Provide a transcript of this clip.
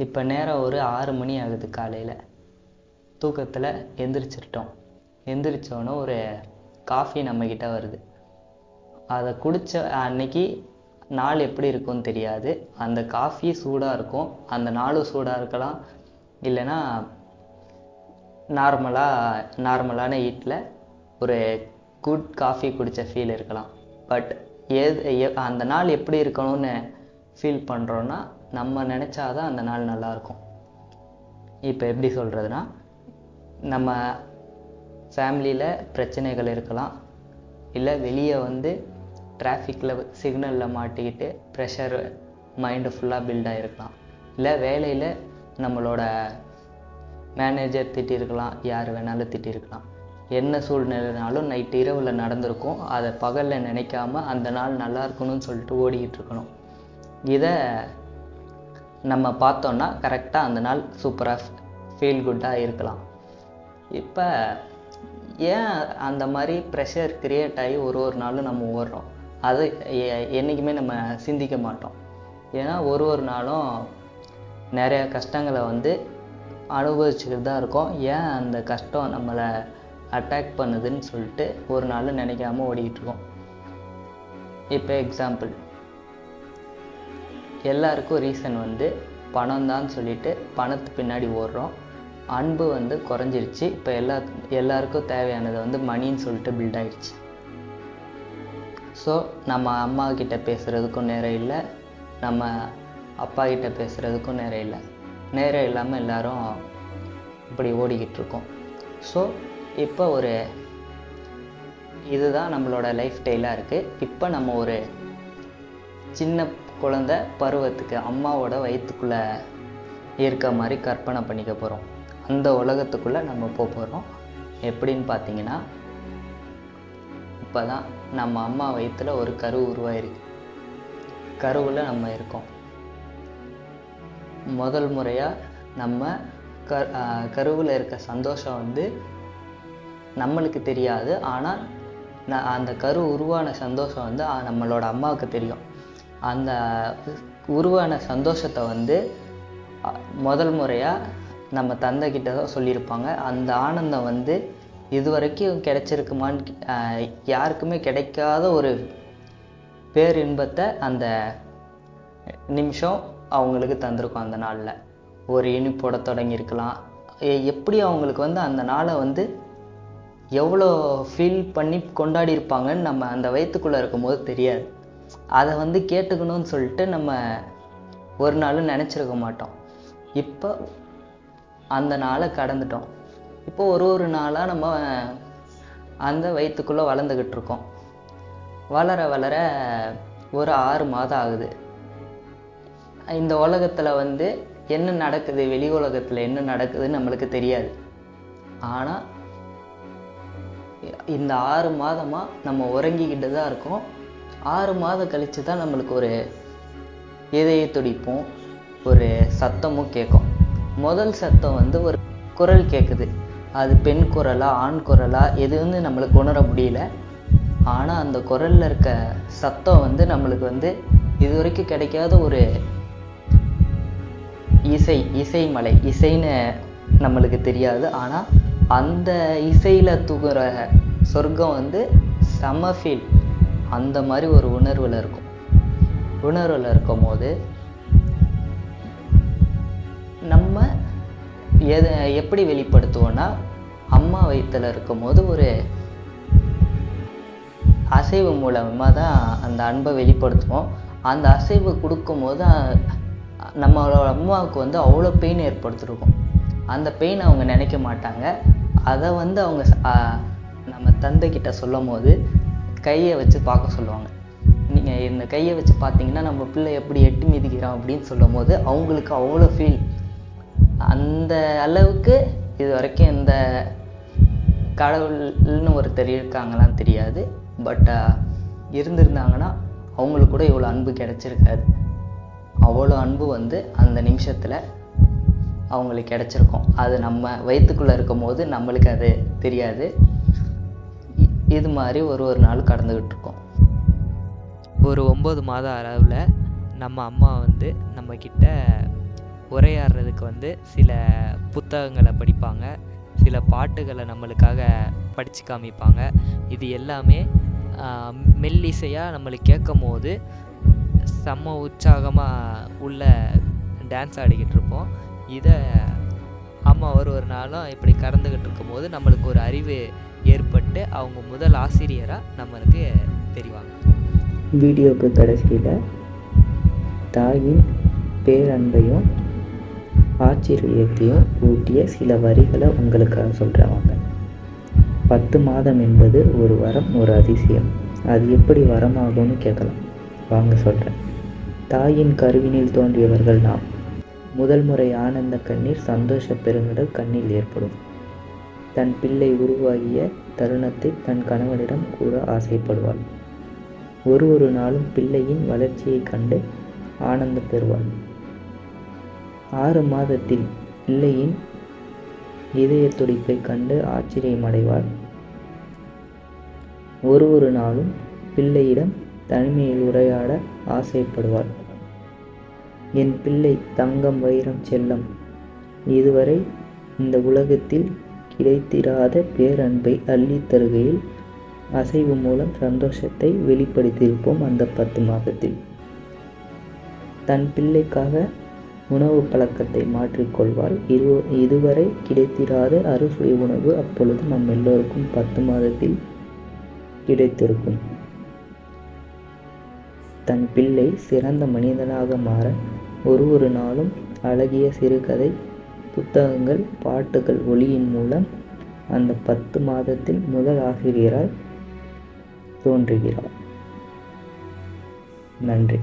இப்போ நேரம் ஒரு 6 மணி ஆகுது காலையில். தூக்கத்தில் எந்திரிச்சிட்டோம். எந்திரிச்சோன்னே ஒரு காஃபி நம்மக்கிட்ட வருது. அதை குடித்த அன்னைக்கு நாள் எப்படி இருக்கும்னு தெரியாது. அந்த காஃபி சூடாக இருக்கும், அந்த நாளும் சூடாக இருக்கலாம், இல்லைன்னா நார்மலான ஹீட்டில் ஒரு குட் காஃபி குடித்த ஃபீல் இருக்கலாம். பட் அந்த நாள் எப்படி இருக்கணும்னு ஃபீல் பண்ணுறோன்னா நம்ம நினச்சாதான் அந்த நாள் நல்லாயிருக்கும். இப்போ எப்படி சொல்கிறதுனா, நம்ம ஃபேமிலியில் பிரச்சனைகள் இருக்கலாம், இல்லை வெளியே டிராஃபிக்கில் சிக்னலில் மாட்டிக்கிட்டு ப்ரெஷர் மைண்டு ஃபுல்லாக பில்ட் ஆகிருக்கலாம், இல்லை வேலையில் நம்மளோட மேனேஜர் திட்டிருக்கலாம், யார் வேணாலும் திட்டிருக்கலாம். என்ன சூழ்நிலைனாலும் நைட்டு இரவில் நடந்திருக்கும். அதை பகலில் நினைக்காம அந்த நாள் நல்லா இருக்கணும்னு சொல்லிட்டு ஓடிக்கிட்டு இருக்கணும். இதை நம்ம பார்த்தோன்னா கரெக்டாக அந்த நாள் சூப்பராக ஃபீல் குட்டாக இருக்கலாம். இப்போ ஏன் அந்த மாதிரி ப்ரெஷர் க்ரியேட் ஆகி ஒரு நாளும் நம்ம ஓடுறோம்? அது என்றைக்குமே நம்ம சிந்திக்க மாட்டோம். ஏன்னா ஒரு நாளும் நிறைய கஷ்டங்களை அனுபவிச்சுக்கிட்டு தான் இருக்கோம். ஏன் அந்த கஷ்டம் நம்மளை அட்டாக் பண்ணுதுன்னு சொல்லிட்டு ஒரு நாள் நினைக்காம ஓடிக்கிட்டு இருக்கோம். இப்போ எக்ஸாம்பிள், எல்லாருக்கும் ரீசன் பணம் தான் சொல்லிட்டு பணத்து பின்னாடி ஓடுறோம். அன்பு குறைஞ்சிருச்சு. இப்போ எல்லாருக்கும் தேவையானது மணின்னு சொல்லிட்டு பில்ட் ஆகிடுச்சு. ஸோ நம்ம அம்மா கிட்ட பேசுகிறதுக்கும் நேரம் இல்லை, நம்ம அப்பா கிட்ட பேசுகிறதுக்கும் நேரம் இல்லை. நேரம் இல்லாமல் எல்லோரும் இப்படி ஓடிக்கிட்டு இருக்கோம். ஸோ இப்போ இதுதான் நம்மளோட லைஃப் ஸ்டைலாக இருக்குது. இப்போ நம்ம ஒரு சின்ன குழந்தை பருவத்துக்கு அம்மாவோட வயிற்றுக்குள்ளே இருக்க மாதிரி கற்பனை பண்ணிக்க போகிறோம். அந்த உலகத்துக்குள்ளே நம்ம போகிறோம். எப்படின்னு பார்த்தீங்கன்னா, இப்போ தான் நம்ம அம்மா வயிற்றில் ஒரு கரு உருவாயிருக்கு. கருவில் நம்ம இருக்கோம். முதல் முறையாக நம்ம கருவில் இருக்க சந்தோஷம் நம்மளுக்கு தெரியாது. ஆனால் அந்த கரு உருவான சந்தோஷம் நம்மளோட அம்மாவுக்கு தெரியும். அந்த உருவான சந்தோஷத்தை முதல் முறையாக நம்ம தந்தைக்கிட்ட தான் சொல்லியிருப்பாங்க. அந்த ஆனந்தம் இது வரைக்கும் கிடைச்சிருக்குமான்னு யாருக்குமே கிடைக்காத ஒரு பேரின்பத்தை அந்த நிமிஷம் அவங்களுக்கு தந்திருக்கும். அந்த நாளில் ஒரு இனிப்போட தொடங்கியிருக்கலாம். எப்படி அவங்களுக்கு அந்த நாளை எவ்வளோ ஃபீல் பண்ணி கொண்டாடி இருப்பாங்கன்னு நம்ம அந்த வயிற்றுக்குள்ளே இருக்கும்போது தெரியாது. அதை கேட்டுக்கணும்னு சொல்லிட்டு நம்ம ஒரு நாளும் நினச்சிருக்க மாட்டோம். இப்போ அந்த நாளை கடந்துட்டோம். இப்போ ஒரு நாளாக நம்ம அந்த வயிற்றுக்குள்ளே வளர்ந்துக்கிட்டு இருக்கோம். வளர ஒரு 6 மாதம் ஆகுது. இந்த உலகத்தில் என்ன நடக்குது, வெளி உலகத்தில் என்ன நடக்குதுன்னு நம்மளுக்கு தெரியாது. ஆனால் இந்த 6 மாதமாக நம்ம உறங்கிக்கிட்டு தான் இருக்கோம். 6 மாதம் கழித்து தான் நம்மளுக்கு ஒரு இதய துடிப்பும் ஒரு சத்தமும் கேட்கும். முதல் சத்தம் ஒரு குரல் கேட்குது. அது பெண் குரலா ஆண் குரலா எது நம்மளுக்கு உணர முடியல. ஆனால் அந்த குரலில் இருக்க சத்தம் நம்மளுக்கு இது வரைக்கும் கிடைக்காத ஒரு இசைமலை. இசைன்னு நம்மளுக்கு தெரியாது. ஆனால் அந்த இசையில் தூங்குற சொர்க்கம் செம ஃபீல். அந்த மாதிரி ஒரு உணர்வில் இருக்கும். உணர்வில் இருக்கும் போது நம்ம எப்படி வெளிப்படுத்துவோன்னா, அம்மா வயிற்றில் இருக்கும் போது ஒரு அசைவு மூலமாக தான் அந்த அன்பை வெளிப்படுத்துவோம். அந்த அசைவு கொடுக்கும்போது நம்மளோட அம்மாவுக்கு அவ்வளோ பெயின் ஏற்படுத்திருக்கும். அந்த பெயின் அவங்க நினைக்க மாட்டாங்க. அதை அவங்க நம்ம தந்தைக்கிட்ட சொல்லும் போது கையை வச்சு பார்க்க சொல்லுவாங்க. நீங்கள் இந்த கையை வச்சு பார்த்தீங்கன்னா நம்ம பிள்ளை எப்படி எட்டி மிதிக்கிறான் அப்படின்னு சொல்லும் போது அவங்களுக்கு அவ்வளோ ஃபீல். அந்த அளவுக்கு இது வரைக்கும் இந்த கடவுள்னு ஒருத்தர் இருக்காங்களான்னு தெரியாது. பட் இருந்திருந்தாங்கன்னா அவங்களுக்கு கூட இவ்வளோ அன்பு கிடைச்சிருக்காது. அவ்வளோ அன்பு அந்த நிமிஷத்தில் அவங்களுக்கு கிடைச்சிருக்கும். அது நம்ம வயிற்றுக்குள்ளே இருக்கும் போது நம்மளுக்கு அது தெரியாது. இது மாதிரி ஒரு நாள் கடந்துக்கிட்டு இருக்கோம். ஒரு 9 மாத அளவில் நம்ம அம்மா நம்மக்கிட்ட உரையாடுறதுக்கு சில புத்தகங்களை படிப்பாங்க, சில பாட்டுகளை நம்மளுக்காக படித்து காமிப்பாங்க. இது எல்லாமே மெல்லிசையாக நம்மளுக்கு கேட்கும் போது செம்ம உற்சாகமாக உள்ள டான்ஸ் ஆடிக்கிட்டு இருப்போம். இதை அம்மா ஒரு நாளும் இப்படி கறந்துக்கிட்டு இருக்கும்போது நம்மளுக்கு ஒரு அறிவு ஏற்பட்டு அவங்க முதல் ஆசிரியராக நம்மளுக்கு தெரிவாங்க. வீடியோக்கு கடைசியில் தாயின் பேரன்பையும் ஆச்சரியத்தையும் ஊட்டிய சில வரிகளை உங்களுக்காக சொல்கிறேன். 10 மாதம் என்பது ஒரு வரம், ஒரு அதிசயம். அது எப்படி வரமாகும்னு கேட்கலாம். வாங்க சொல்கிறேன். தாயின் கருவினில் தோன்றியவர்கள் நாம். முதல் முறை ஆனந்த கண்ணீர், சந்தோஷ பெருங்கடல் கண்ணில் ஏற்படும். தன் பிள்ளை உருவாகிய தருணத்தை தன் கணவனிடம் கூற ஆசைப்படுவாள். ஒரு நாளும் பிள்ளையின் வளர்ச்சியை கண்டு ஆனந்தம் பெறுவாள். 6 மாதத்தில் பிள்ளையின் இதய துடிப்பை கண்டு ஆச்சரியமடைவாள். ஒரு நாளும் பிள்ளையிடம் தனிமையில் உரையாட ஆசைப்படுவாள். என் பிள்ளை தங்கம், வைரம், செல்லம், இதுவரை இந்த உலகத்தில் கிடைத்திராத பேரன்பை அள்ளித் தருகையில் அசைவு மூலம் சந்தோஷத்தை வெளிப்படுத்தியிருப்போம். அந்த 10 மாதத்தில் தன் பிள்ளைக்காக உணவு பழக்கத்தை மாற்றிக்கொள்வாள். இதுவரை கிடைத்திராத அறுசுவை உணவு அப்பொழுது நம் எல்லோருக்கும் 10 மாதத்தில் கிடைத்திருக்கும். தன் பிள்ளை சிறந்த மனிதனாக மாற ஒரு நாளும் அழகிய சிறுகதை, புத்தகங்கள், பாட்டுகள், ஒளியின் மூலம் அந்த 10 மாதத்தில் முதல் ஆசிரியராய் தோன்றுகிறார். நன்றி.